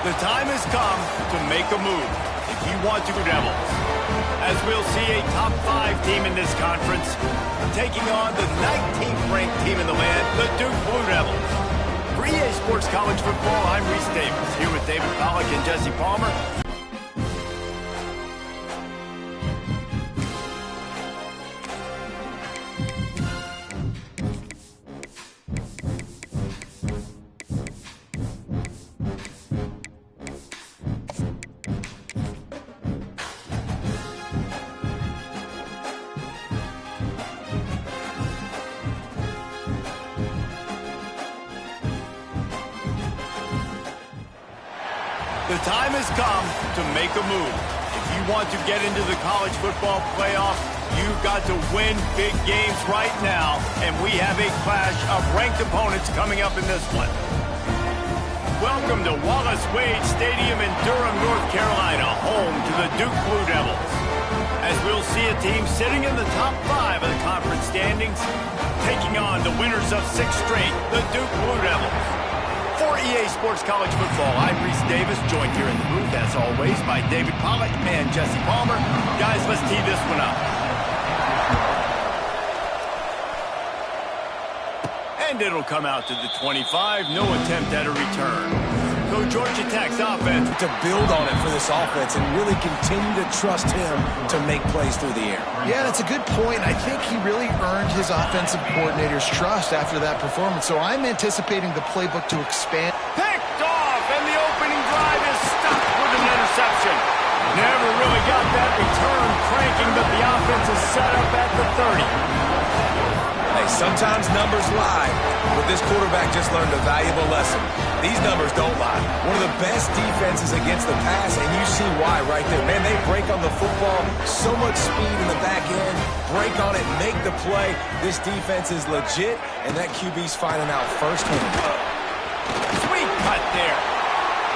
The time has come to make a move if you want to Blue Devils. As we'll see a top 5 team in this conference taking on the 19th ranked team in the land, the Duke Blue Devils. For EA Sports College Football, I'm Reese Davis, here with David Pollack and Jesse Palmer. The time has come to make a move. If you want to get into the college football playoff, you've got to win big games right now, and we have a clash of ranked opponents coming up in this one. Welcome to Wallace Wade Stadium in Durham, North Carolina, home to the Duke Blue Devils. As we'll see a team sitting in the top 5 of the conference standings, taking on the winners of 6 straight, the Duke Blue Devils. For EA Sports College Football, I'm Reese Davis, joined here in the booth, as always, by David Pollack and Jesse Palmer. Guys, let's tee this one up. And it'll come out to the 25, no attempt at a return. So Georgia Tech's offense to build on it for this offense and really continue to trust him to make plays through the air. Yeah, that's a good point. I think he really earned his offensive coordinator's trust after that performance. So I'm anticipating the playbook to expand. Picked off, and the opening drive is stopped with an interception. Never really got that return cranking, but the offense is set up at the 30. Hey, sometimes numbers lie, but this quarterback just learned a valuable lesson. These numbers don't lie. One of the best defenses against the pass, and you see why right there. Man, they break on the football, so much speed in the back end, break on it, make the play. This defense is legit, and that QB's finding out firsthand. Sweet cut there.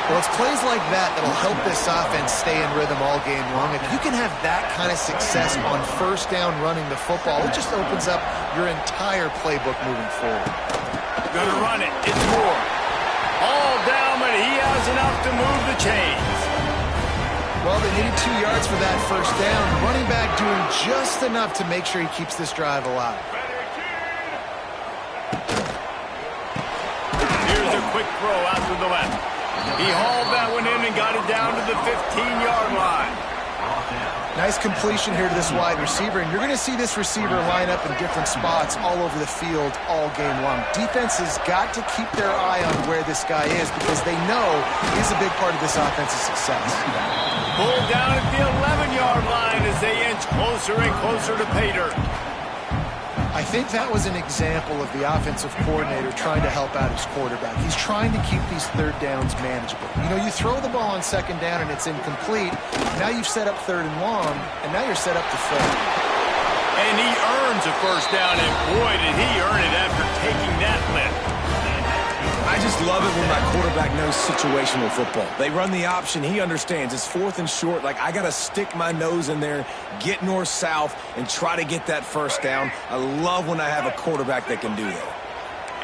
Well, it's plays like that that'll help this offense stay in rhythm all game long. If you can have that kind of success on first down running the football, it just opens up your entire playbook moving forward. Gonna run it. It's Moore. All down, but he has enough to move the chains. Well, they needed 2 yards for that first down. Running back doing just enough to make sure he keeps this drive alive. Here's a quick throw out to the left. He hauled that one in and got it down to the 15-yard line. Nice completion here to this wide receiver, and you're going to see this receiver line up in different spots all over the field all game long. Defense has got to keep their eye on where this guy is because they know he's a big part of this offense's success. Pulled down at the 11-yard line as they inch closer and closer to pay dirt. I think that was an example of the offensive coordinator trying to help out his quarterback. He's trying to keep these third downs manageable. You know, you throw the ball on second down and it's incomplete. Now you've set up third and long, and now you're set up to third. And he earns a first down, and boy, did he earn it after taking that lift. I just love it when my quarterback knows situational football. They run the option. He understands. It's 4th and short. Like, I got to stick my nose in there, get north-south, and try to get that first down. I love when I have a quarterback that can do that.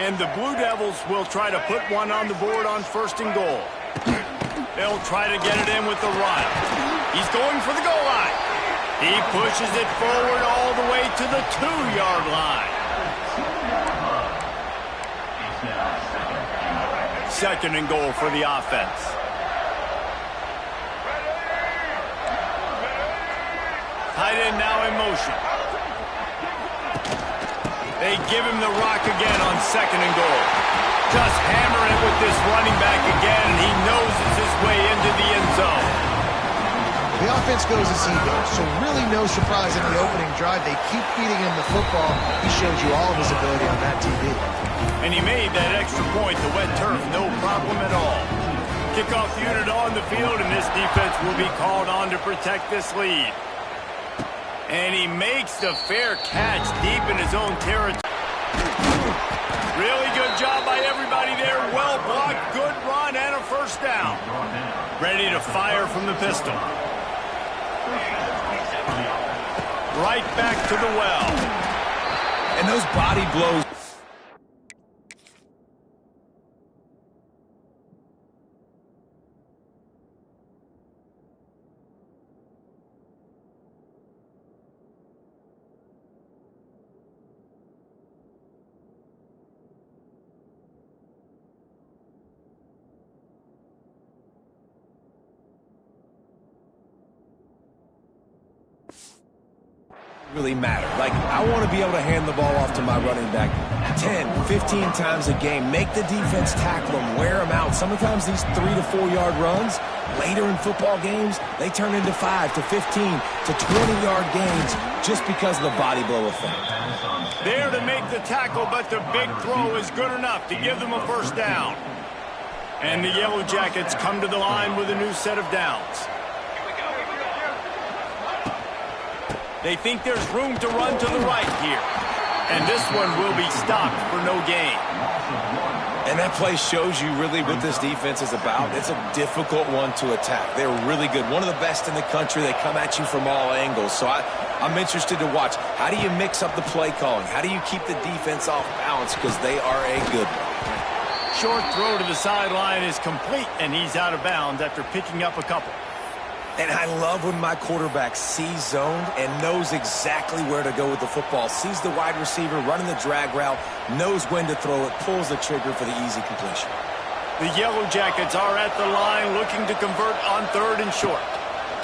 And the Blue Devils will try to put one on the board on 1st and goal. They'll try to get it in with the run. He's going for the goal line. He pushes it forward all the way to the 2-yard line. 2nd and goal for the offense. Tight end now in motion. They give him the rock again on 2nd and goal. Just hammer it with this running back again, and he noses his way into the end zone. The offense goes as he goes, so really no surprise in the opening drive. They keep feeding him the football. He showed you all of his ability on that TV. And he made that extra point, the wet turf, no problem at all. Kickoff unit on the field, and this defense will be called on to protect this lead. And he makes the fair catch deep in his own territory. Really good job by everybody there. Well blocked, good run, and a first down. Ready to fire from the pistol. Right back to the well. And those body blows. really matter. Like, I want to be able to hand the ball off to my running back 10, 15 times a game. Make the defense tackle them, wear them out. Sometimes these 3 to 4 yard runs, later in football games, they turn into 5 to 15 to 20 yard gains just because of the body blow effect. There to make the tackle, but the big throw is good enough to give them a first down. And the Yellow Jackets come to the line with a new set of downs. They think there's room to run to the right here. And this one will be stopped for no gain. And that play shows you really what this defense is about. It's a difficult one to attack. They're really good. One of the best in the country. They come at you from all angles. So I'm interested to watch. How do you mix up the play calling? How do you keep the defense off balance? Because they are a good one. Short throw to the sideline is complete, and he's out of bounds after picking up a couple. And I love when my quarterback sees zone and knows exactly where to go with the football. Sees the wide receiver running the drag route, knows when to throw it, pulls the trigger for the easy completion. The Yellow Jackets are at the line looking to convert on 3rd and short.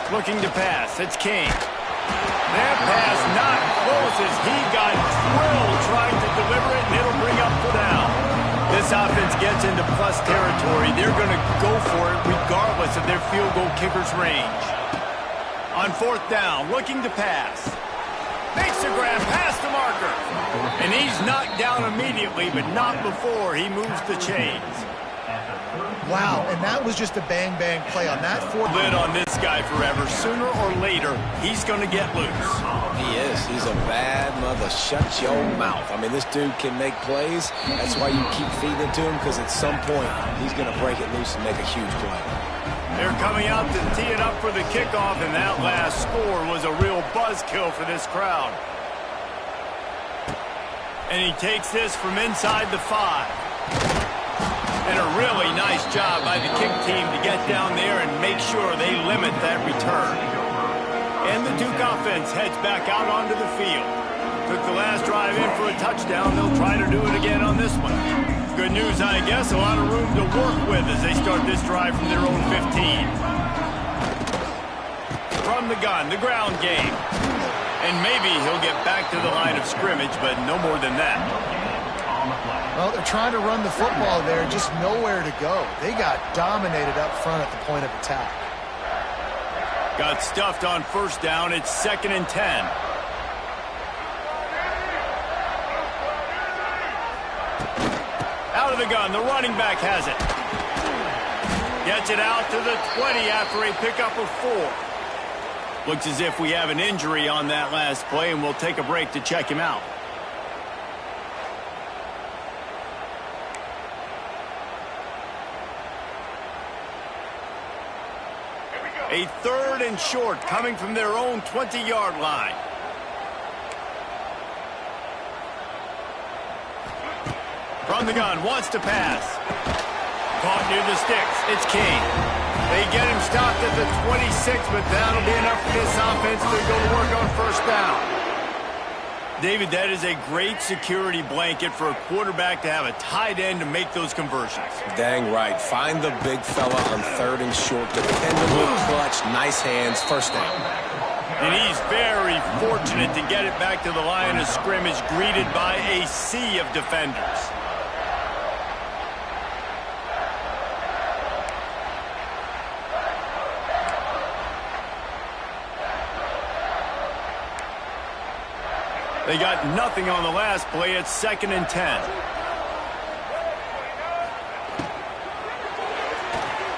Looking to pass. It's King. That pass not close as he got drilled trying to deliver it, and it'll bring up the down. This offense gets into plus territory. They're going to go for it regardless of their field goal kicker's range. On 4th down, looking to pass. Makes a grab past the marker. And he's knocked down immediately, but not before he moves the chains. Wow, and that was just a bang-bang play on that 4th. Lid on this guy forever. Sooner or later, he's going to get loose. He is. He's a bad mother. Shut your mouth. I mean, this dude can make plays. That's why you keep feeding it to him, because at some point, he's going to break it loose and make a huge play. They're coming out to tee it up for the kickoff, and that last score was a real buzzkill for this crowd. And he takes this from inside the 5. And a really nice job by the kick team to get down there and make sure they limit that return. And the Duke offense heads back out onto the field. Took the last drive in for a touchdown. They'll try to do it again on this one. Good news, I guess. A lot of room to work with as they start this drive from their own 15. From the gun, the ground game. And maybe he'll get back to the line of scrimmage, but no more than that. Well, they're trying to run the football there, just nowhere to go. They got dominated up front at the point of attack. Got stuffed on 1st down. It's 2nd and 10. Out of the gun. The running back has it. Gets it out to the 20 after a pickup of 4. Looks as if we have an injury on that last play, and we'll take a break to check him out. A 3rd and short coming from their own 20-yard line. From the gun, wants to pass. Caught near the sticks. It's King. They get him stopped at the 26, but that'll be enough for this offense to go to work on 1st down. David, that is a great security blanket for a quarterback to have a tight end to make those conversions. Dang right. Find the big fella on 3rd and short. Dependable, clutch, nice hands, 1st down. And he's very fortunate to get it back to the line of scrimmage, greeted by a sea of defenders. They got nothing on the last play. It's 2nd and 10.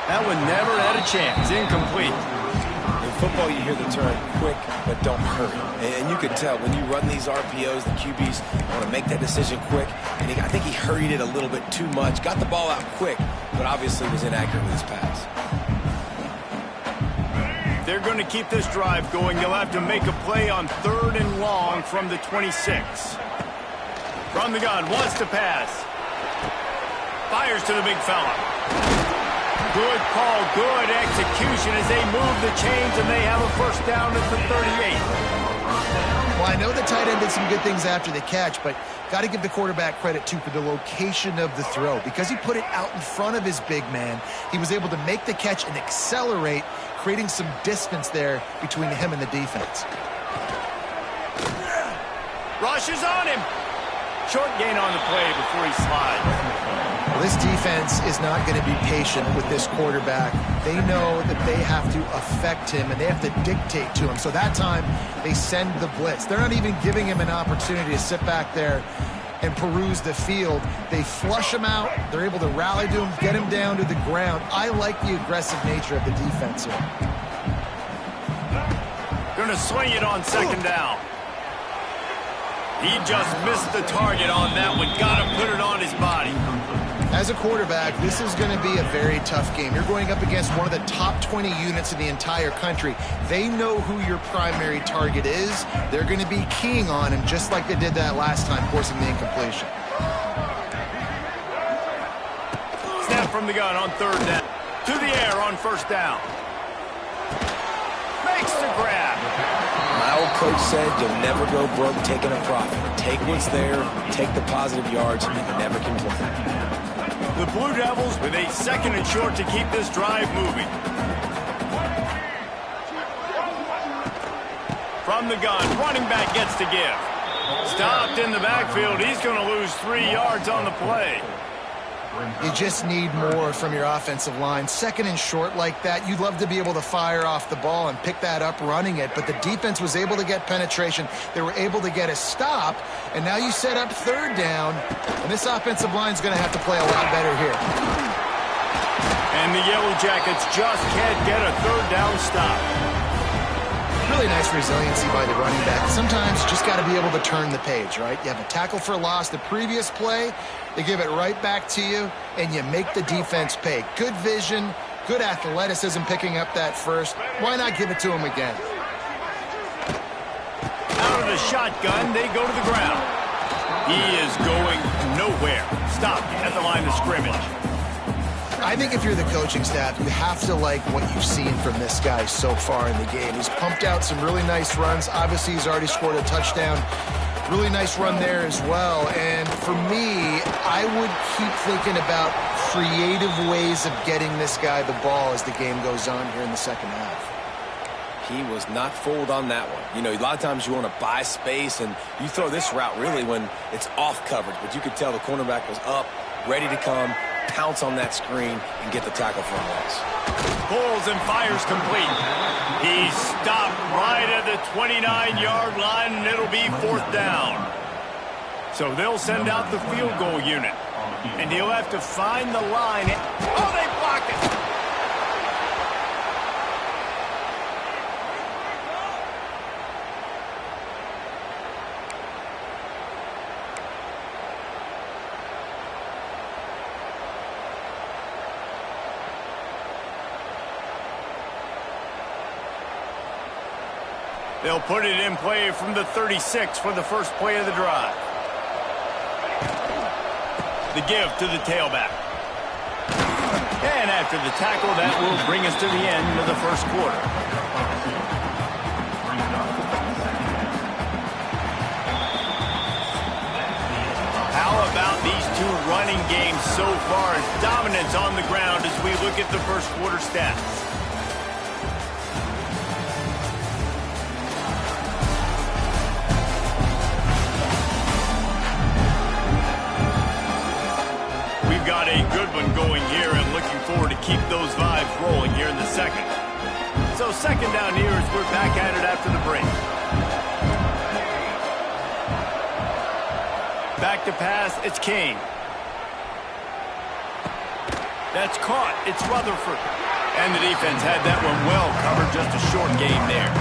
That one never had a chance. Incomplete. In football, you hear the term quick, but don't hurry. And you can tell when you run these RPOs, the QBs want to make that decision quick. And I think he hurried it a little bit too much. Got the ball out quick, but obviously was inaccurate with his pass. They're going to keep this drive going. They'll have to make a play on 3rd and long from the 26. From the gun, wants to pass. Fires to the big fella. Good call, good execution as they move the chains, and they have a 1st down at the 38. Well, I know the tight end did some good things after the catch, but got to give the quarterback credit, too, for the location of the throw. Because he put it out in front of his big man, he was able to make the catch and accelerate, creating some distance there between him and the defense. Rushes on him. Short gain on the play before he slides. Well, this defense is not going to be patient with this quarterback. They know that they have to affect him and they have to dictate to him. So that time, they send the blitz. They're not even giving him an opportunity to sit back there and peruse the field. They flush him out. They're able to rally to him, get him down to the ground. I like the aggressive nature of the defense here. Going to swing it on second down. He just missed the target on that one. Got to put it on his body. As a quarterback, this is going to be a very tough game. You're going up against one of the top 20 units in the entire country. They know who your primary target is. They're going to be keying on him just like they did that last time, forcing the incompletion. Snap from the gun on third down. To the air on first down. Makes the grab. My old coach said you'll never go broke taking a profit. Take what's there, take the positive yards, and never complain. The Blue Devils with a second and short to keep this drive moving. From the gun, running back gets to give. Stopped in the backfield. He's going to lose 3 yards on the play. You just need more from your offensive line. Second and short like that, you'd love to be able to fire off the ball and pick that up running it, but the defense was able to get penetration. They were able to get a stop, and now you set up third down, and this offensive line is going to have to play a lot better here. And the Yellow Jackets just can't get a third down stop. Really nice resiliency by the running back. Sometimes you just got to be able to turn the page, right? You have a tackle for a loss the previous play, they give it right back to you, and you make the defense pay. Good vision, good athleticism picking up that first. Why not give it to him again? Out of the shotgun, they go to the ground. He is going nowhere. Stopped at the line of scrimmage. I think if you're the coaching staff, you have to like what you've seen from this guy so far in the game. He's pumped out some really nice runs. Obviously, he's already scored a touchdown. Really nice run there as well. And for me, I would keep thinking about creative ways of getting this guy the ball as the game goes on here in the second half. He was not fooled on that one. You know, a lot of times you want to buy space, and you throw this route really when it's off coverage. But you could tell the cornerback was up, ready to come, pounce on that screen, and get the tackle for a loss. Pulls and fires complete. He's stopped right at the 29-yard line, and it'll be fourth down. So they'll send out the field goal unit. And he'll have to find the line. Oh, they blocked it! They'll put it in play from the 36 for the first play of the drive. The give to the tailback. And after the tackle, that will bring us to the end of the first quarter. How about these two running games so far? Dominance on the ground as we look at the first quarter stats. Got a good one going here and looking forward to keep those vibes rolling here in the second. So second down here as we're back at it after the break. Back to pass, it's King. That's caught, it's Rutherford. And the defense had that one well covered, just a short game there.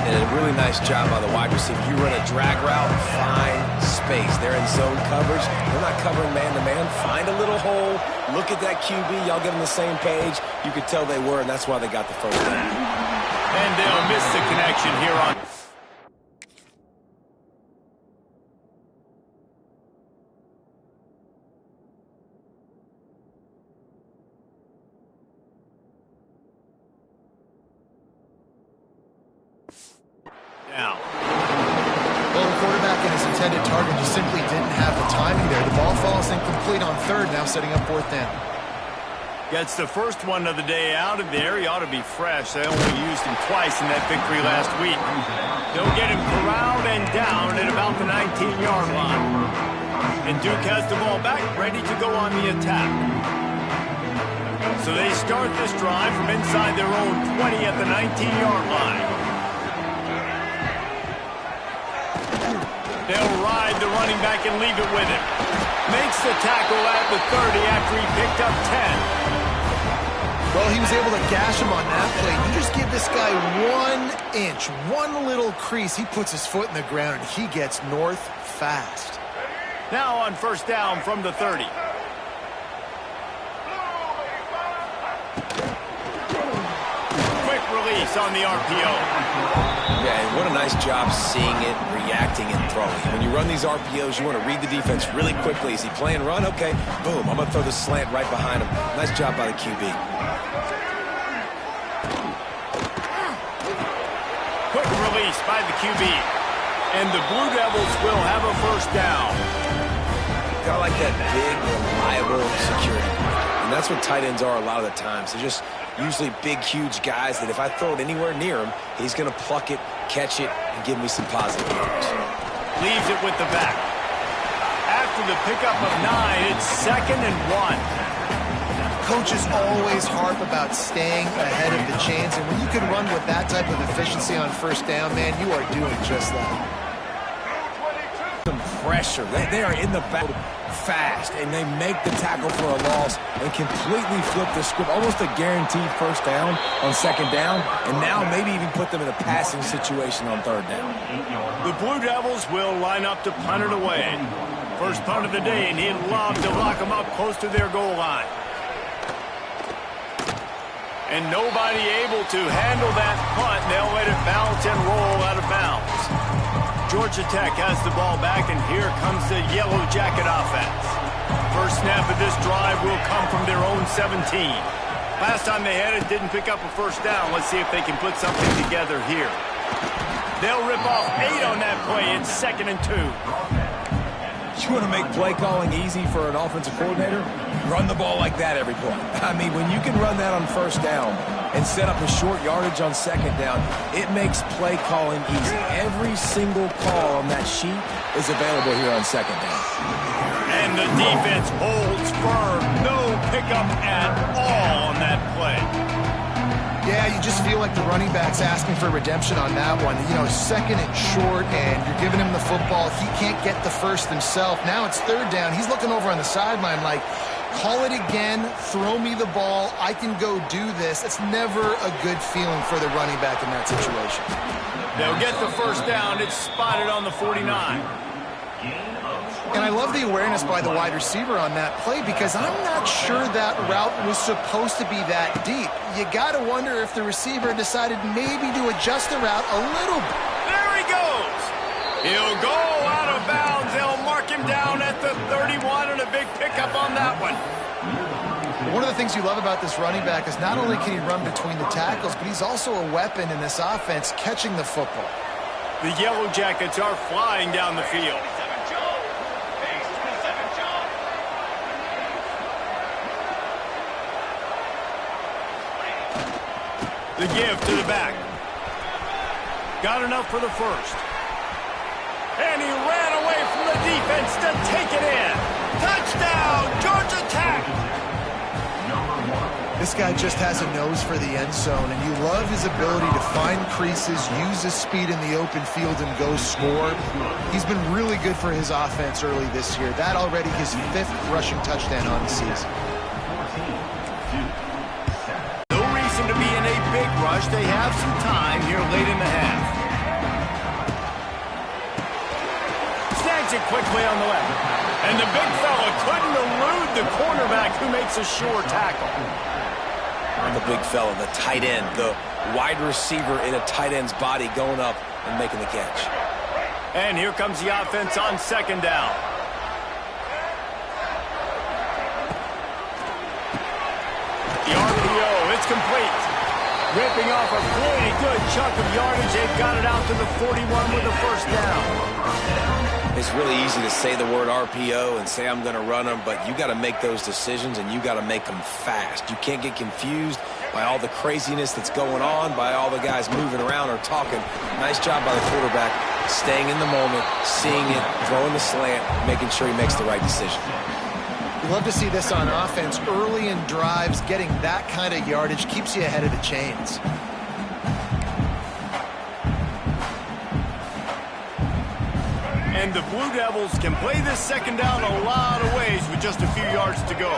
And a really nice job by the wide receiver. You run a drag route, find space. They're in zone coverage. They're not covering man-to-man. Find a little hole. Look at that QB. Y'all get on the same page. You could tell they were, and that's why they got the first down. And they'll miss the connection here on... Now. Well, the quarterback and his intended target just simply didn't have the timing there. The ball falls incomplete on third, now setting up fourth down. Gets the first one of the day out of there. He ought to be fresh. They only used him twice in that victory last week. They'll get him corralled and down at about the 19-yard line. And Duke has the ball back, ready to go on the attack. So they start this drive from inside their own 20 at the 19-yard line. They'll ride the running back and leave it with him. Makes the tackle at the 30 after he picked up 10. Well, he was able to gash him on that play. You just give this guy 1 inch, one little crease. He puts his foot in the ground, and he gets north fast. Now on first down from the 30. Quick release on the RPO. Yeah, and what a nice job seeing it, reacting, and throwing. When you run these RPOs, you want to read the defense really quickly. Is he playing run? Okay, boom, I'm going to throw the slant right behind him. Nice job by the QB. Quick release by the QB. And the Blue Devils will have a first down. Got like that big, reliable security. And that's what tight ends are a lot of the times. They're just usually big, huge guys that if I throw it anywhere near him, he's going to pluck it, catch it, and give me some positive yards. Leaves it with the back. After the pickup of 9, it's 2nd and 1. Coaches always harp about staying ahead of the chains, and when you can run with that type of efficiency on first down, man, you are doing just that. Some pressure. They are in the back fast, and they make the tackle for a loss and completely flip the script. Almost a guaranteed first down on second down, and now maybe even put them in a passing situation on third down. The Blue Devils will line up to punt it away. First punt of the day, and he'd love to lock them up close to their goal line. And nobody able to handle that punt. They'll let it bounce and roll out of bounds. Georgia Tech has the ball back, and here comes the Yellow Jacket offense. First snap of this drive will come from their own 17. Last time they had it, didn't pick up a first down. Let's see if they can put something together here. They'll rip off 8 on that play. It's 2nd and 2. You want to make play calling easy for an offensive coordinator? Run the ball like that every play. I mean, when you can run that on first down and set up a short yardage on second down, it makes play calling easy. Every single call on that sheet is available here on second down. And the defense holds firm. No pickup at all on that play. Yeah, you just feel like the running back's asking for redemption on that one. You know, 2nd and short, and you're giving him the football. He can't get the first himself. Now it's 3rd down. He's looking over on the sideline like, call it again, throw me the ball, I can go do this. It's never a good feeling for the running back in that situation. They'll get the first down. It's spotted on the 49. And I love the awareness by the wide receiver on that play because I'm not sure that route was supposed to be that deep. You got to wonder if the receiver decided maybe to adjust the route a little bit. There he goes. He'll go out of bounds. They'll mark him down at the 31 and a big pickup on that one. One of the things you love about this running back is not only can he run between the tackles, but he's also a weapon in this offense catching the football. The Yellow Jackets are flying down the field. The give to the back. Got enough for the first. And he ran away from the defense to take it in. Touchdown, Georgia Tech! This guy just has a nose for the end zone, and you love his ability to find creases, use his speed in the open field, and go score. He's been really good for his offense early this year. That already his 5th rushing touchdown on the season. To be in a big rush. They have some time here late in the half. Snags it quickly on the left. And the big fella couldn't elude the cornerback who makes a sure tackle. And the big fella, the tight end, the wide receiver in a tight end's body going up and making the catch. And here comes the offense on second down. The RPO, it's complete. Ripping off a pretty good chunk of yardage. They've got it out to the 41 with the first down. It's really easy to say the word RPO and say I'm going to run them, but you got to make those decisions and you got to make them fast. You can't get confused by all the craziness that's going on, by all the guys moving around or talking. Nice job by the quarterback, staying in the moment, seeing it, throwing the slant, making sure he makes the right decision. We love to see this on offense. Early in drives, getting that kind of yardage keeps you ahead of the chains. And the Blue Devils can play this second down a lot of ways with just a few yards to go.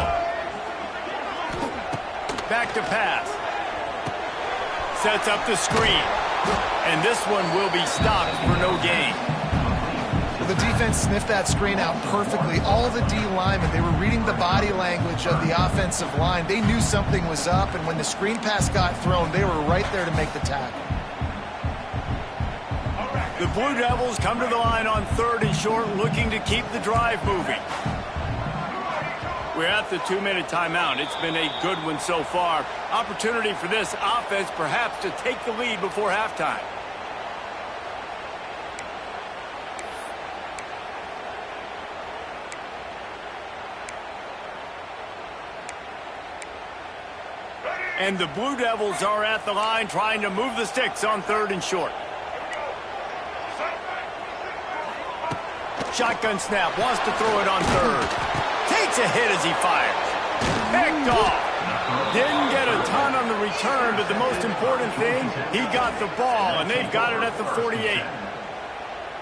Back to pass. Sets up the screen. And this one will be stopped for no gain. Well, the defense sniffed that screen out perfectly. All the D linemen, they were reading the body language of the offensive line. They knew something was up, and when the screen pass got thrown, they were right there to make the tackle. The Blue Devils come to the line on 3rd and short, looking to keep the drive moving. We're at the 2-minute timeout. It's been a good one so far. Opportunity for this offense perhaps to take the lead before halftime. And the Blue Devils are at the line trying to move the sticks on 3rd and short. Shotgun snap, wants to throw it on 3rd. Takes a hit as he fires. Picked off. Didn't get a ton on the return, but the most important thing, he got the ball, and they've got it at the 48.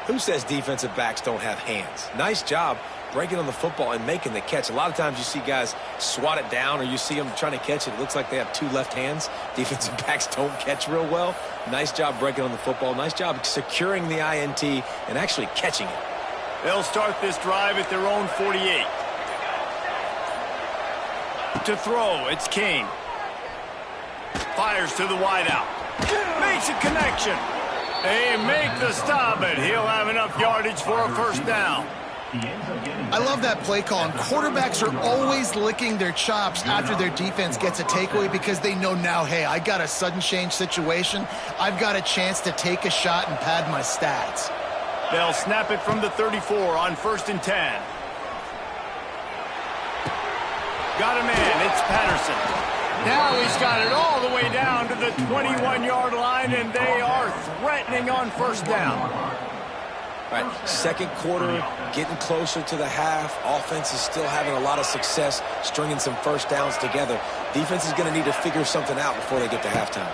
Who says defensive backs don't have hands? Nice job breaking on the football and making the catch. A lot of times you see guys swat it down, or you see them trying to catch it. It looks like they have 2 left hands. Defensive backs don't catch real well. Nice job breaking on the football. Nice job securing the INT and actually catching it. They'll start this drive at their own 48. To throw, it's King. Fires to the wideout. Makes a connection. They make the stop, but he'll have enough yardage for a first down. I love that play call, and quarterbacks are always licking their chops after their defense gets a takeaway because they know now, hey, I got a sudden change situation. I've got a chance to take a shot and pad my stats. They'll snap it from the 34 on 1st and 10. Got a man, it's Patterson. Now he's got it all the way down to the 21-yard line, and they are threatening on 1st down. All right, 2nd quarter, getting closer to the half. Offense is still having a lot of success stringing some first downs together. Defense is going to need to figure something out before they get to halftime.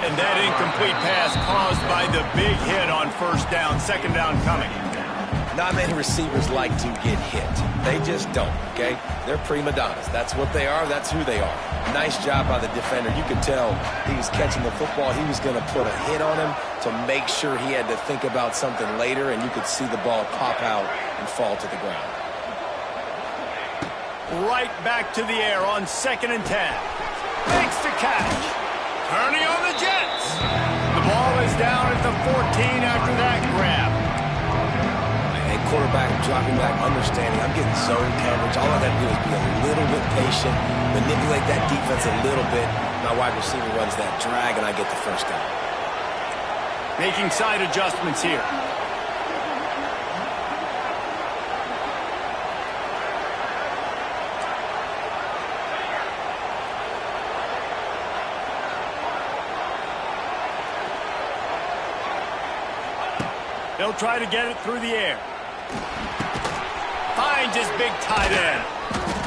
And that incomplete pass caused by the big hit on 1st down. 2nd down coming. Not many receivers like to get hit. They just don't, okay? They're prima donnas. That's what they are. That's who they are. Nice job by the defender. You could tell he was catching the football. He was going to put a hit on him to make sure he had to think about something later, and you could see the ball pop out and fall to the ground. Right back to the air on 2nd and 10. Makes the catch. Turning on the Jets. The ball is down at the 14 after that grab. And quarterback dropping back, understanding I'm getting zone coverage. All I got to do is be a little bit patient, manipulate that defense a little bit. My wide receiver runs that drag, and I get the first down. Making side adjustments here. They'll try to get it through the air. Finds his big tight end.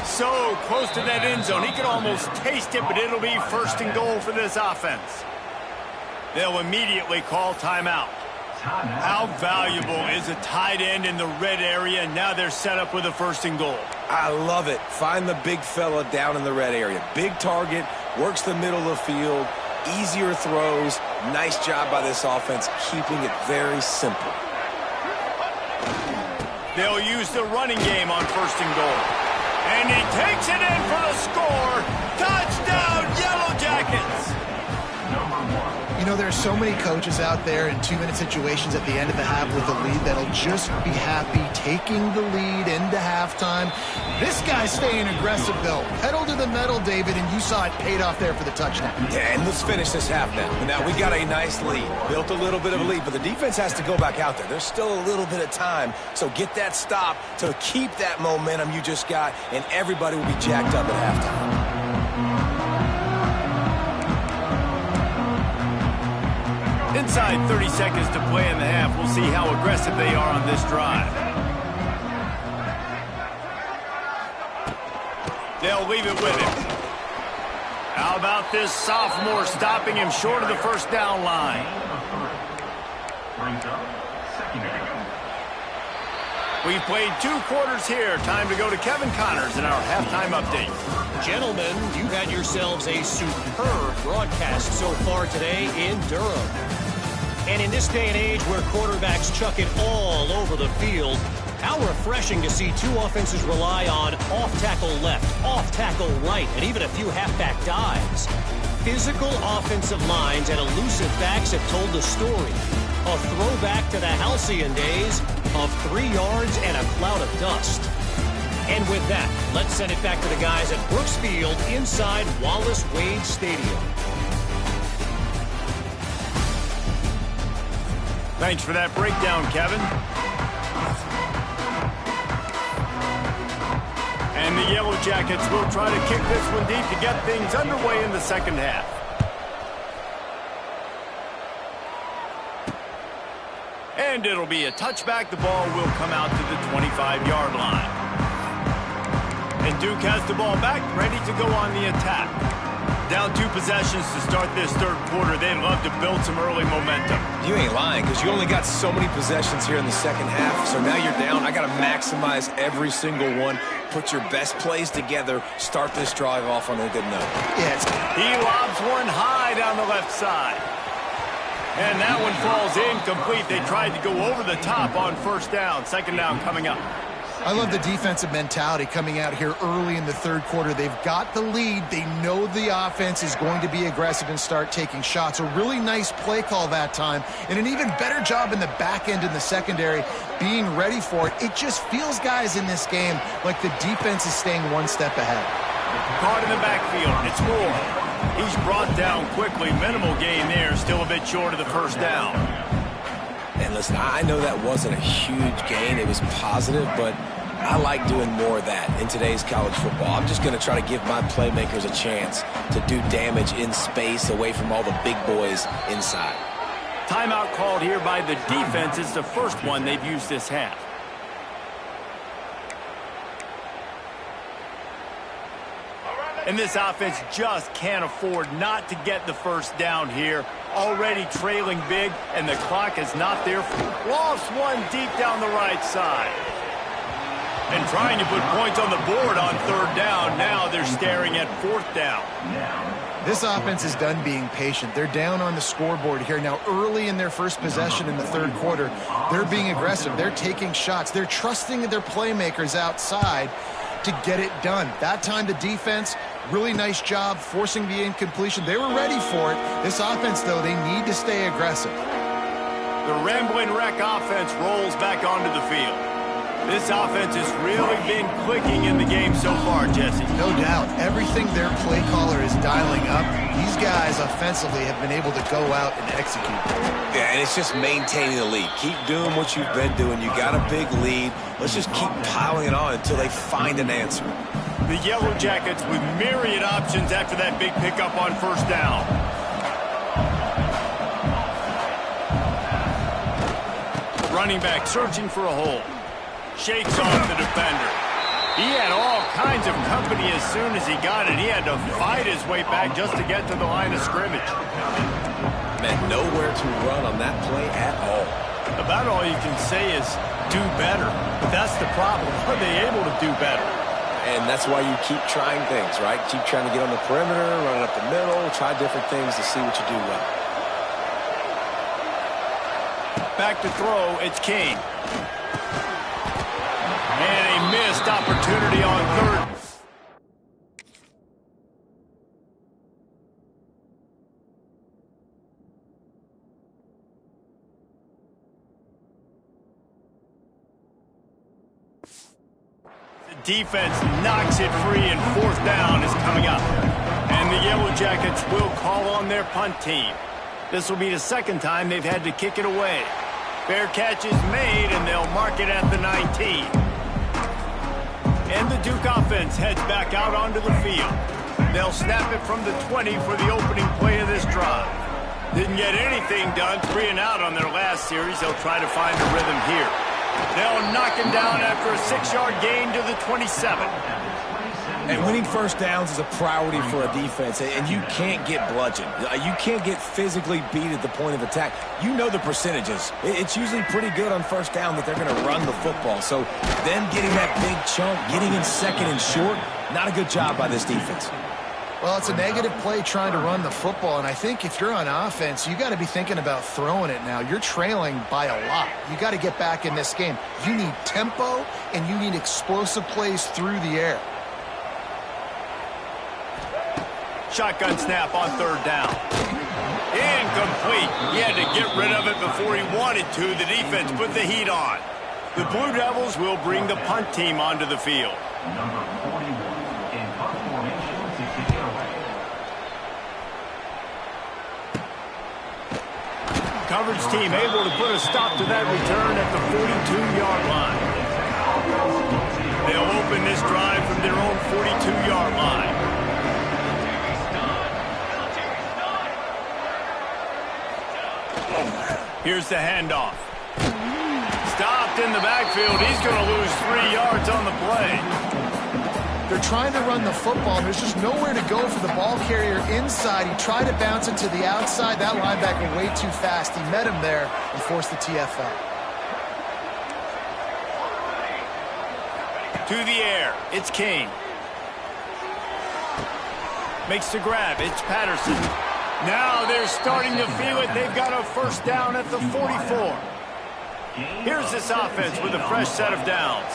So close to that end zone. He could almost taste it, but it'll be 1st and goal for this offense. They'll immediately call timeout. How valuable is a tight end in the red area? Now they're set up with a 1st and goal. I love it. Find the big fella down in the red area. Big target, works the middle of the field, easier throws. Nice job by this offense, keeping it very simple. They'll use the running game on 1st and goal. And he takes it in for the score. Touchdown, Yellow Jackets. You know, there are so many coaches out there in 2-minute situations at the end of the half with a lead that'll just be happy taking the lead into halftime. This guy's staying aggressive, though. Pedal to the metal, David, and you saw it paid off there for the touchdown. Yeah, and let's finish this half now. Now, we got a nice lead. Built a little bit of a lead, but the defense has to go back out there. There's still a little bit of time, so get that stop to keep that momentum you just got, and everybody will be jacked up at halftime. Inside 30 seconds to play in the half. We'll see how aggressive they are on this drive. They'll leave it with him. How about this sophomore stopping him short of the first down line? We've played 2 quarters here. Time to go to Kevin Connors in our halftime update. Gentlemen, you've had yourselves a superb broadcast so far today in Durham. And in this day and age where quarterbacks chuck it all over the field, how refreshing to see 2 offenses rely on off-tackle left, off-tackle right, and even a few halfback dives. Physical offensive lines and elusive backs have told the story. A throwback to the halcyon days of 3 yards and a cloud of dust. And with that, let's send it back to the guys at Brooks Field inside Wallace Wade Stadium. Thanks for that breakdown, Kevin. And the Yellow Jackets will try to kick this one deep to get things underway in the second half. And it'll be a touchback. The ball will come out to the 25-yard line. And Duke has the ball back, ready to go on the attack. Down 2 possessions to start this third quarter. They'd love to build some early momentum. You ain't lying, because you only got so many possessions here in the second half. So now you're down. I got to maximize every single one. Put your best plays together. Start this drive off on a good note. Yeah, he lobs one high down the left side. And that one falls incomplete. They tried to go over the top on first down. Second down coming up. I love the defensive mentality coming out here early in the third quarter. They've got the lead. They know the offense is going to be aggressive and start taking shots. A really nice play call that time, and an even better job in the back end in the secondary being ready for it. It just feels, guys, in this game like the defense is staying one step ahead. Caught in the backfield. It's Moore. He's brought down quickly. Minimal gain there. Still a bit short of the first down. And listen, I know that wasn't a huge gain. It was positive, but I like doing more of that in today's college football. I'm just going to try to give my playmakers a chance to do damage in space away from all the big boys inside. Timeout called here by the defense. It's the first one they've used this half. And this offense just can't afford not to get the first down here. Already trailing big, and the clock is not there. Lost one deep down the right side. And trying to put points on the board on third down. Now they're staring at fourth down. This offense is done being patient. They're down on the scoreboard here. Now, early in their first possession in the third quarter, they're being aggressive. They're taking shots. They're trusting their playmakers outside to get it done. That time, the defense, really nice job forcing the incompletion. They were ready for it. This offense, though, they need to stay aggressive. The Rambling Wreck offense rolls back onto the field. This offense has really been clicking in the game so far, Jesse. No doubt. Everything their play caller is dialing up, these guys offensively have been able to go out and execute. Yeah, and it's just maintaining the lead. Keep doing what you've been doing. You got a big lead. Let's just keep piling it on until they find an answer. The Yellow Jackets with myriad options after that big pickup on first down. Running back searching for a hole. Shakes off the defender. He had all kinds of company as soon as he got it. He had to fight his way back just to get to the line of scrimmage. Man, nowhere to run on that play at all. About all you can say is do better. But that's the problem. Are they able to do better? And that's why you keep trying things, right? Keep trying to get on the perimeter, run up the middle, try different things to see what you do well. Back to throw, it's Kane. And a missed opportunity on third. defense knocks it free, and fourth down is coming up. And the Yellow Jackets will call on their punt team. This will be the second time they've had to kick it away. Fair catch is made, and they'll mark it at the 19. And the Duke offense heads back out onto the field. They'll snap it from the 20 for the opening play of this drive. Didn't get anything done, 3 and out on their last series. They'll try to find a rhythm here. They'll knock him down after a 6-yard gain to the 27. And winning first downs is a priority for a defense, and you can't get bludgeoned. You can't get physically beat at the point of attack. You know the percentages. It's usually pretty good on first down that they're going to run the football. So them getting that big chunk, getting in second and short, not a good job by this defense. Well, it's a negative play trying to run the football, and I think if you're on offense, you got to be thinking about throwing it now. You're trailing by a lot. You got to get back in this game. You need tempo, and you need explosive plays through the air. Shotgun snap on third down. Incomplete. He had to get rid of it before he wanted to. The defense put the heat on. The Blue Devils will bring the punt team onto the field. Number 41 in punt formation to kick it away. Coverage team able to put a stop to that return at the 42-yard line. They'll open this drive from their own 42-yard line. Here's the handoff. Stopped in the backfield. He's going to lose 3 yards on the play. They're trying to run the football, and there's just nowhere to go for the ball carrier inside. He tried to bounce it to the outside. That linebacker way too fast. He met him there and forced the TFL. To the air. It's King. Makes the grab. It's Patterson. Now they're starting to feel it. They've got a first down at the 44. Here's this offense with a fresh set of downs.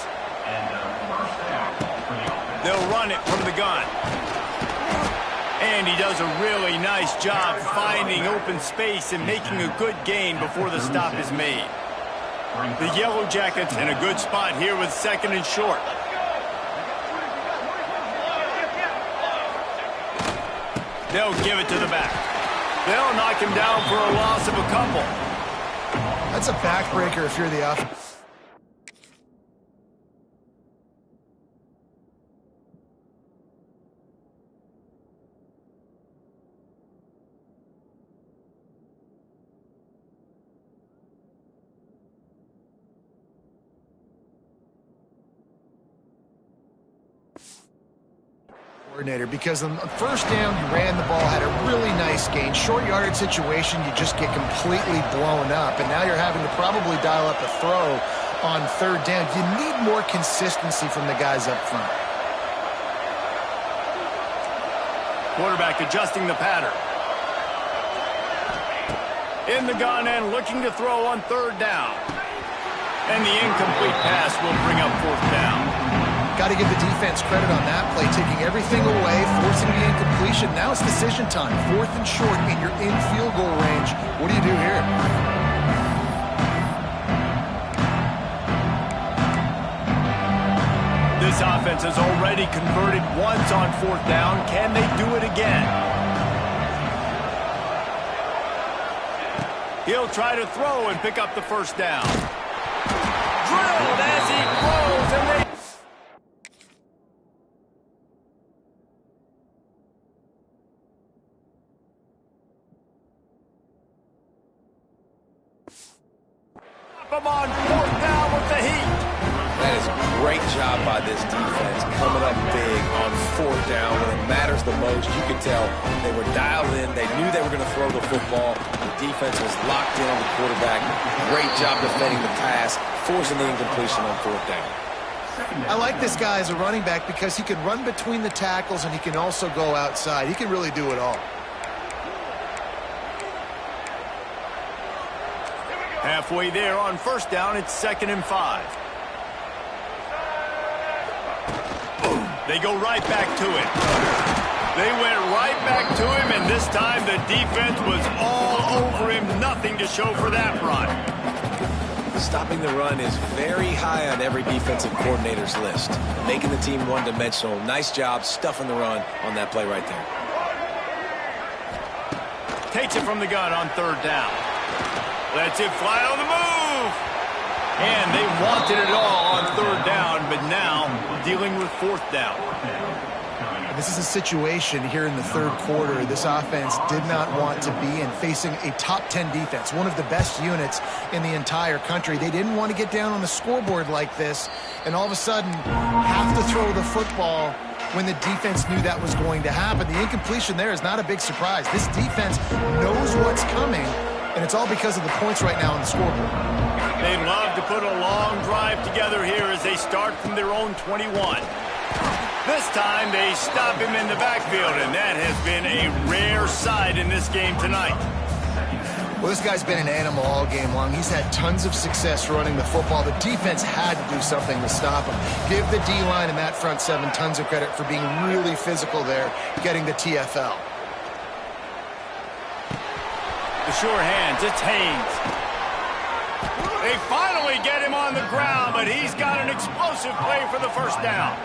They'll run it from the gun. And he does a really nice job finding open space and making a good gain before the stop is made. The Yellow Jackets in a good spot here with second and short. They'll give it to the back. They'll knock him down for a loss of a couple. That's a backbreaker if you're the offense. Because on the first down, you ran the ball, had a really nice gain. Short yardage situation, you just get completely blown up. And now you're having to probably dial up a throw on third down. You need more consistency from the guys up front. Quarterback adjusting the pattern. In the gun and looking to throw on third down. And the incomplete pass will bring up fourth down. Got to give the defense credit on that play, taking everything away, forcing the incompletion. Now it's decision time. Fourth and short, and you're in field goal range. What do you do here? This offense has already converted once on fourth down. Can they do it again? He'll try to throw and pick up the first down. Drilled as he throws, and they... him on fourth down with the heat. That is a great job by this defense, coming up big on fourth down when it matters the most. You could tell they were dialed in. They knew they were going to throw the football. The defense was locked in on the quarterback. Great job defending the pass, forcing the incompletion on fourth down. I like this guy as a running back because he can run between the tackles and he can also go outside. He can really do it all. Halfway there on first down, it's 2nd and 5. They go right back to it. They went right back to him, and this time the defense was all over him. Nothing to show for that run. Stopping the run is very high on every defensive coordinator's list. Making the team one-dimensional. Nice job stuffing the run on that play right there. Takes it from the gun on third down. Lets it fly on the move. And they wanted it all on third down, but now dealing with fourth down. This is a situation here in the third quarter this offense did not want to be in, facing a top 10 defense, one of the best units in the entire country. They didn't want to get down on the scoreboard like this and all of a sudden have to throw the football when the defense knew that was going to happen. The incompletion there is not a big surprise. This defense knows what's coming, and it's all because of the points right now on the scoreboard. They love to put a long drive together here as they start from their own 21. This time they stop him in the backfield, and that has been a rare sight in this game tonight. Well, this guy's been an animal all game long. He's had tons of success running the football. The defense had to do something to stop him. Give the D-line and that front seven tons of credit for being really physical there, getting the TFL. The sure hands, it's Haynes. They finally get him on the ground, but he's got an explosive play for the first down.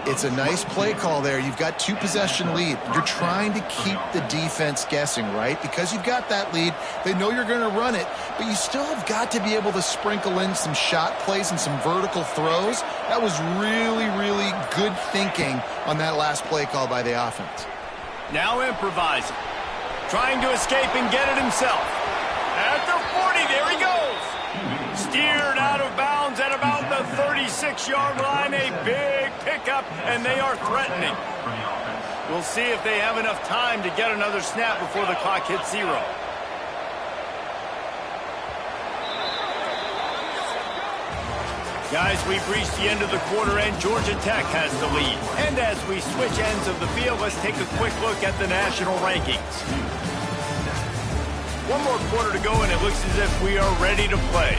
It's a nice play call there. You've got two-possession lead. You're trying to keep the defense guessing, right? Because you've got that lead, they know you're going to run it, but you still have got to be able to sprinkle in some shot plays and some vertical throws. That was really, really good thinking on that last play call by the offense. Now improvising. Trying to escape and get it himself. At the 40, there he goes. Steered out of bounds at about the 36-yard line. A big pickup, and they are threatening. We'll see if they have enough time to get another snap before the clock hits 0. Guys, we've reached the end of the quarter, and Georgia Tech has the lead. And as we switch ends of the field, let's take a quick look at the national rankings. One more quarter to go, and it looks as if we are ready to play.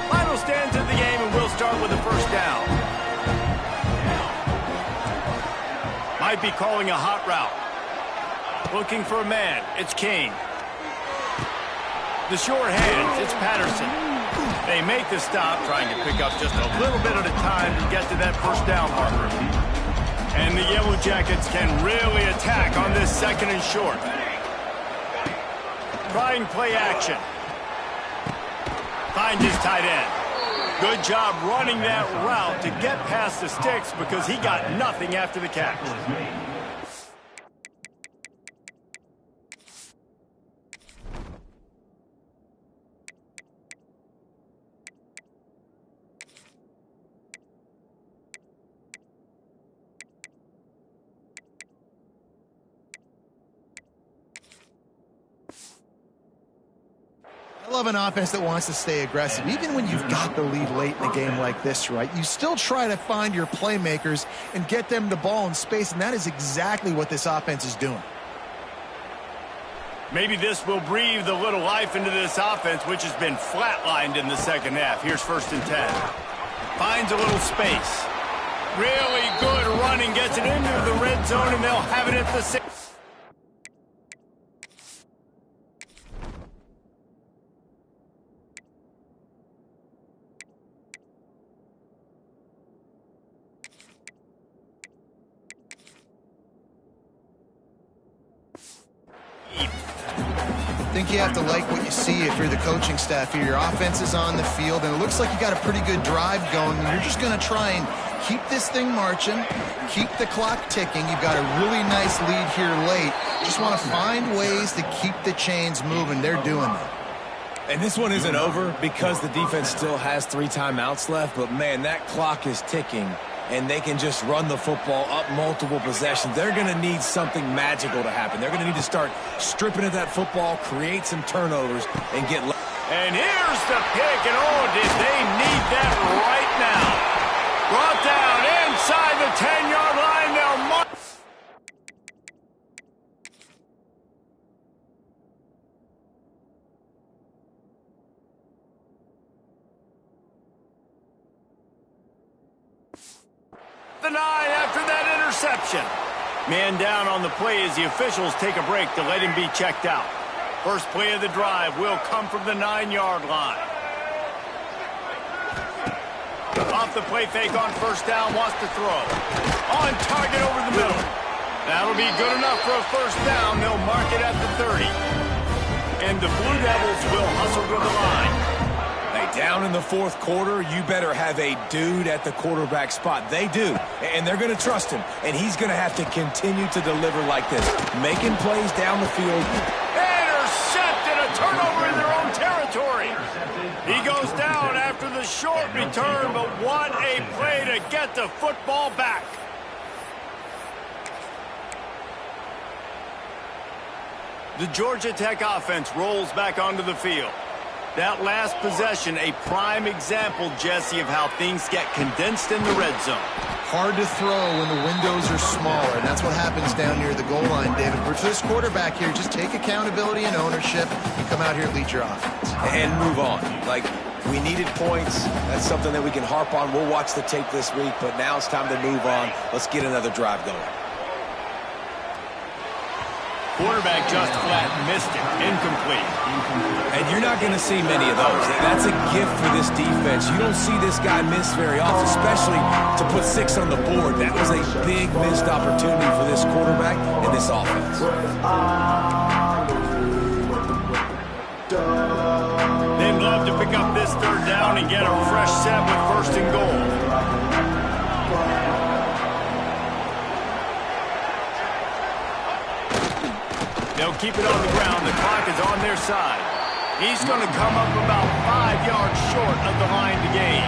Final stands of the game, and we'll start with the first down. Might be calling a hot route. Looking for a man. It's King. The short hands. It's Patterson. They make the stop, trying to pick up just a little bit at a time to get to that first down marker. And the Yellow Jackets can really attack on this second and short. Trying play action. Finds his tight end. Good job running that route to get past the sticks because he got nothing after the catch. I love an offense that wants to stay aggressive. Even when you've got the lead late in a game like this, right, you still try to find your playmakers and get them the ball in space, and that is exactly what this offense is doing. Maybe this will breathe a little life into this offense, which has been flatlined in the second half. Here's 1st and 10. Finds a little space. Really good running, gets it into the red zone, and they'll have it at the 6. I think you have to like what you see if you're the coaching staff here. Your offense is on the field, and it looks like you got a pretty good drive going. You're just going to try and keep this thing marching, keep the clock ticking. You've got a really nice lead here late. Just want to find ways to keep the chains moving. They're doing that. And this one isn't over because the defense still has 3 timeouts left, but man, that clock is ticking. And they can just run the football up multiple possessions. They're going to need something magical to happen. They're going to need to start stripping at that football, create some turnovers, and get... And here's the pick, and oh, did they need that right now. Brought down inside the 10-yard line. They'll mark. the 9 after that interception. Man down on the play as the officials take a break to let him be checked out. First play of the drive will come from the 9-yard line. Off the play fake on first down, wants to throw. On target over the middle. That'll be good enough for a first down. They'll mark it at the 30. And the Blue Devils will hustle to the line. Hey, down in the fourth quarter, you better have a dude at the quarterback spot. They do, and they're going to trust him. And he's going to have to continue to deliver like this, making plays down the field. Intercepted, a turnover in their own territory. He goes down after the short return, but what a play to get the football back. The Georgia Tech offense rolls back onto the field. That last possession, a prime example, Jesse, of how things get condensed in the red zone. Hard to throw when the windows are smaller, and that's what happens down near the goal line, David. But for this quarterback here, just take accountability and ownership and come out here and lead your offense. And move on. Like, we needed points. That's something that we can harp on. We'll watch the tape this week, but now it's time to move on. Let's get another drive going. Quarterback just flat missed it. Incomplete. And you're not going to see many of those. That's a gift for this defense. You don't see this guy miss very often, especially to put 6 on the board. That was a big missed opportunity for this quarterback and this offense. They'd love to pick up this third down and get a fresh set with first and goal. They'll keep it on the ground. The clock is on their side. He's going to come up about 5 yards short of the line to gain.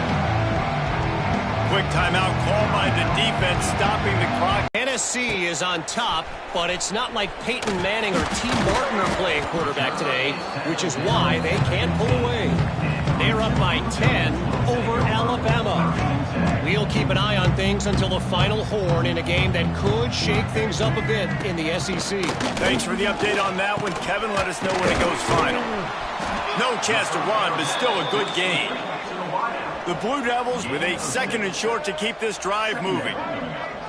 Quick timeout called by the defense, stopping the clock. Tennessee is on top, but it's not like Peyton Manning or T. Martin are playing quarterback today, which is why they can't pull away. They're up by 10 over Alabama. We'll keep an eye on things until the final horn in a game that could shake things up a bit in the SEC. Thanks for the update on that one, Kevin. Let us know when it goes final. No chance to run, but still a good game. The Blue Devils with a 2nd and short to keep this drive moving.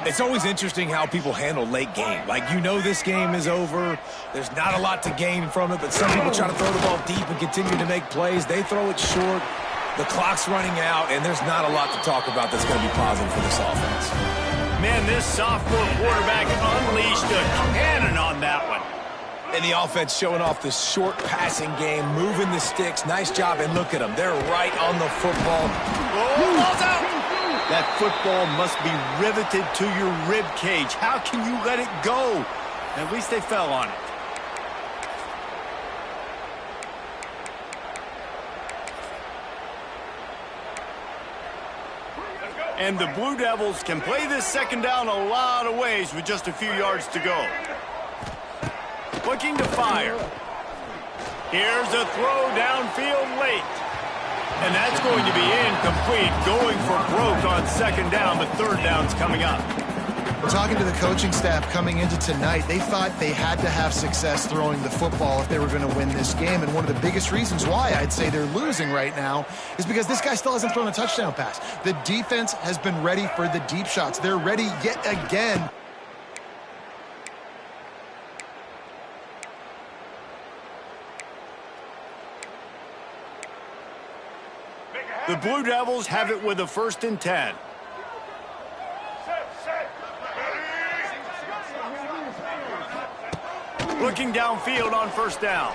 It's always interesting how people handle late game. Like, you know this game is over. There's not a lot to gain from it, but some people try to throw the ball deep and continue to make plays. They throw it short. The clock's running out, and there's not a lot to talk about that's going to be positive for this offense. Man, this sophomore quarterback unleashed a cannon on that one. And the offense showing off the short passing game, moving the sticks. Nice job, and look at them. They're right on the football. Oh, ball's out! That football must be riveted to your rib cage. How can you let it go? At least they fell on it. And the Blue Devils can play this 2nd down a lot of ways with just a few yards to go. Looking to fire. Here's a throw downfield late. And that's going to be incomplete, going for broke on 2nd down, but 3rd down's coming up. Talking to the coaching staff coming into tonight, they thought they had to have success throwing the football if they were going to win this game. And one of the biggest reasons why I'd say they're losing right now is because this guy still hasn't thrown a touchdown pass. The defense has been ready for the deep shots. They're ready yet again. The Blue Devils have it with a 1st and 10. Looking downfield on 1st down.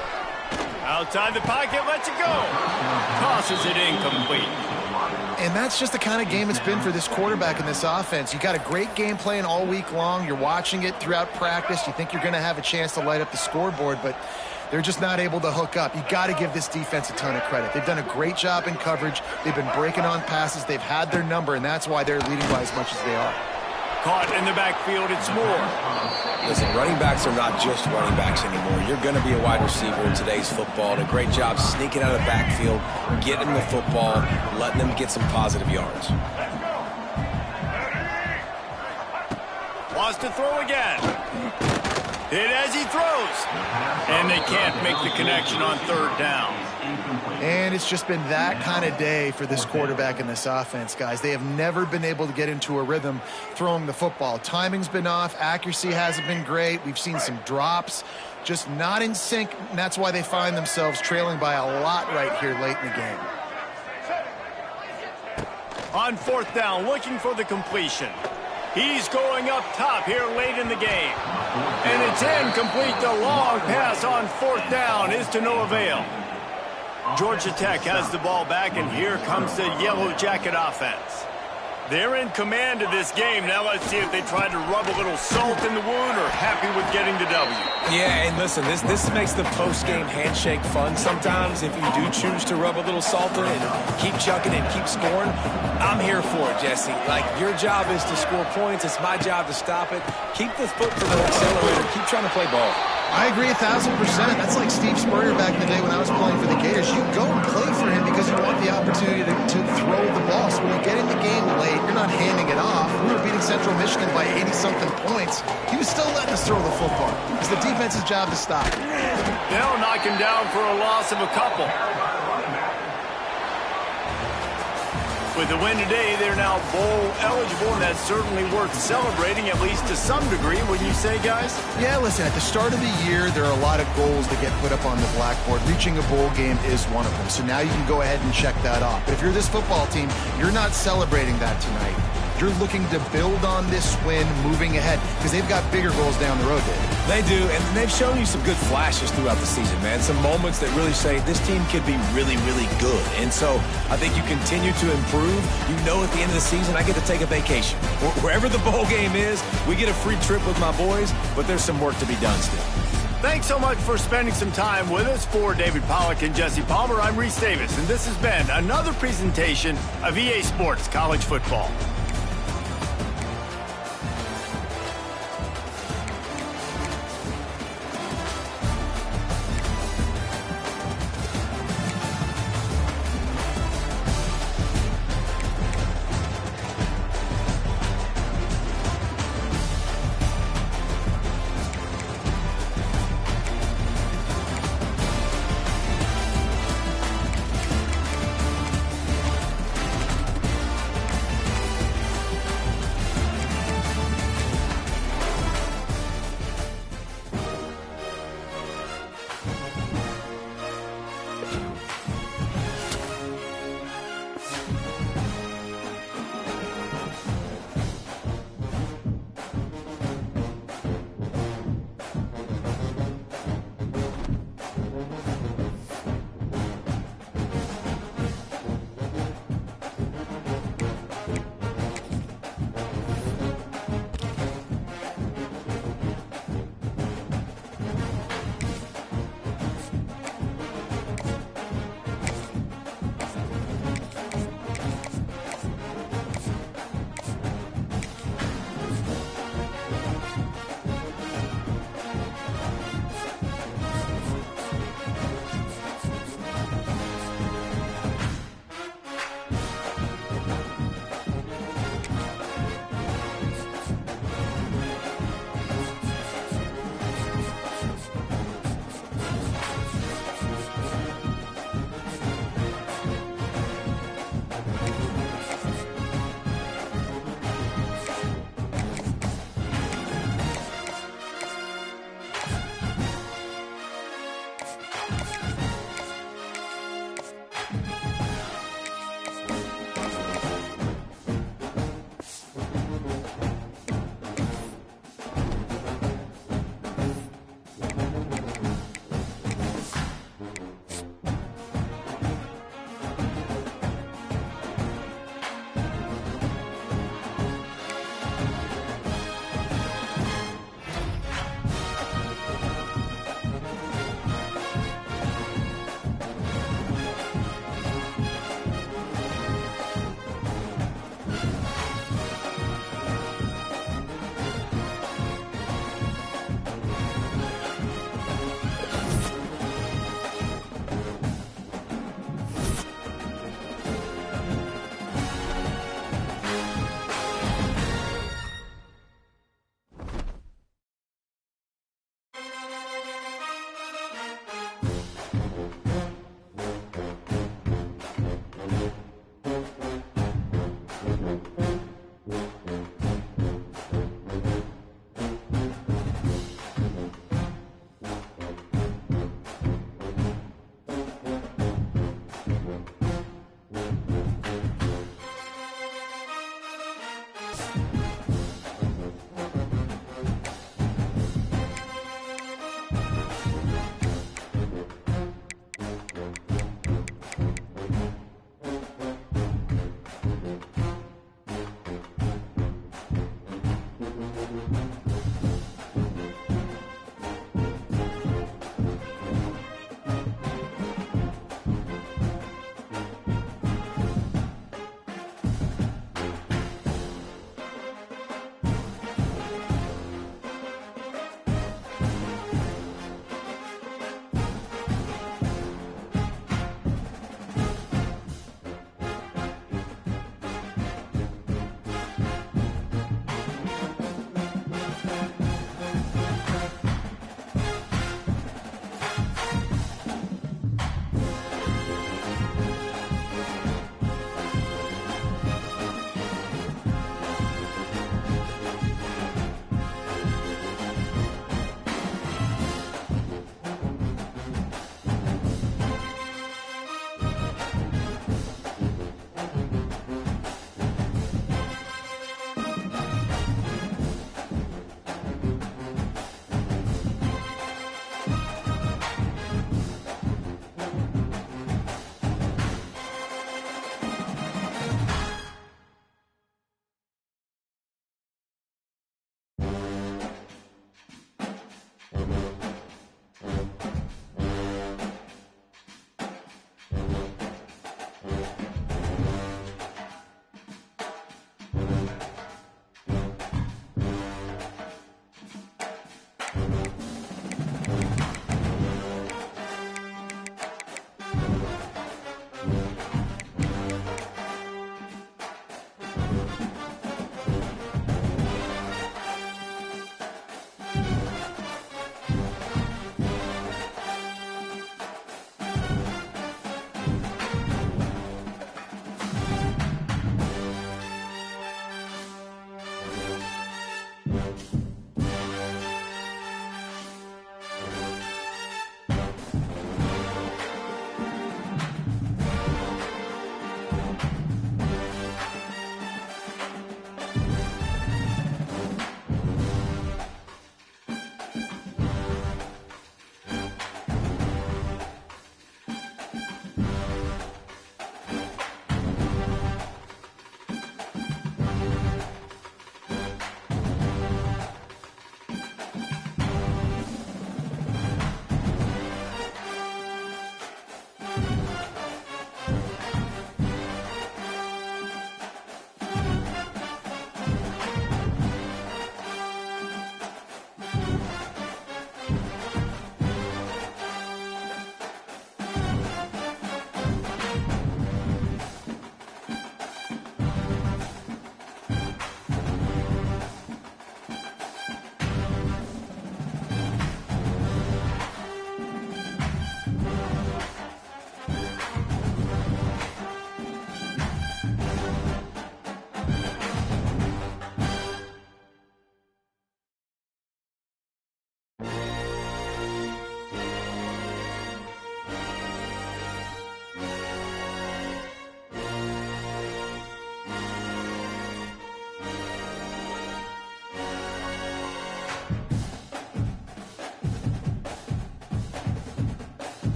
Outside the pocket, lets it go. Tosses it incomplete. And that's just the kind of game it's been for this quarterback in this offense. You got a great game plan all week long. You're watching it throughout practice. You think you're going to have a chance to light up the scoreboard, but they're just not able to hook up. You got to give this defense a ton of credit. They've done a great job in coverage. They've been breaking on passes. They've had their number, and that's why they're leading by as much as they are. Caught in the backfield, it's Moore. Listen, running backs are not just running backs anymore. You're going to be a wide receiver in today's football. And a great job sneaking out of the backfield, getting the football, letting them get some positive yards. Wants to throw again. Hit as he throws. And they can't make the connection on 3rd down. And it's just been that kind of day for this quarterback and this offense, guys. They have never been able to get into a rhythm throwing the football. Timing's been off. Accuracy hasn't been great. We've seen some drops. Just not in sync, and that's why they find themselves trailing by a lot right here late in the game. On fourth down, looking for the completion. He's going up top here late in the game. And it's incomplete. The long pass on fourth down is to no avail. Georgia Tech has the ball back, and here comes the Yellow Jacket offense. They're in command of this game. Now let's see if they try to rub a little salt in the wound or happy with getting the W. Yeah, and listen, this makes the post-game handshake fun sometimes. If you do choose to rub a little salt in it and keep chucking and keep scoring, I'm here for it, Jesse. Like, your job is to score points. It's my job to stop it. Keep the foot to the accelerator. Keep trying to play ball. I agree 1,000%. That's like Steve Spurrier back in the day when I was playing for the Gators. You go and play for him because you want the opportunity to throw the ball. So when you get in the game late, you're not handing it off. We were beating Central Michigan by 80-something points. He was still letting us throw the football. It's the defense's job to stop. They'll knock him down for a loss of a couple. With the win today, they're now bowl eligible, and that's certainly worth celebrating, at least to some degree, wouldn't you say, guys? Yeah, listen, at the start of the year, there are a lot of goals that get put up on the blackboard. Reaching a bowl game is one of them. So now you can go ahead and check that off. But if you're this football team, you're not celebrating that tonight. You're looking to build on this win moving ahead because they've got bigger goals down the road, David. They do, and they've shown you some good flashes throughout the season, man. Some moments that really say this team could be really, really good. And so I think you continue to improve. You know at the end of the season, I get to take a vacation. Wherever the bowl game is, we get a free trip with my boys, but there's some work to be done still. Thanks so much for spending some time with us. For David Pollack and Jesse Palmer, I'm Reese Davis, and this has been another presentation of EA Sports College Football.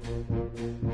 you.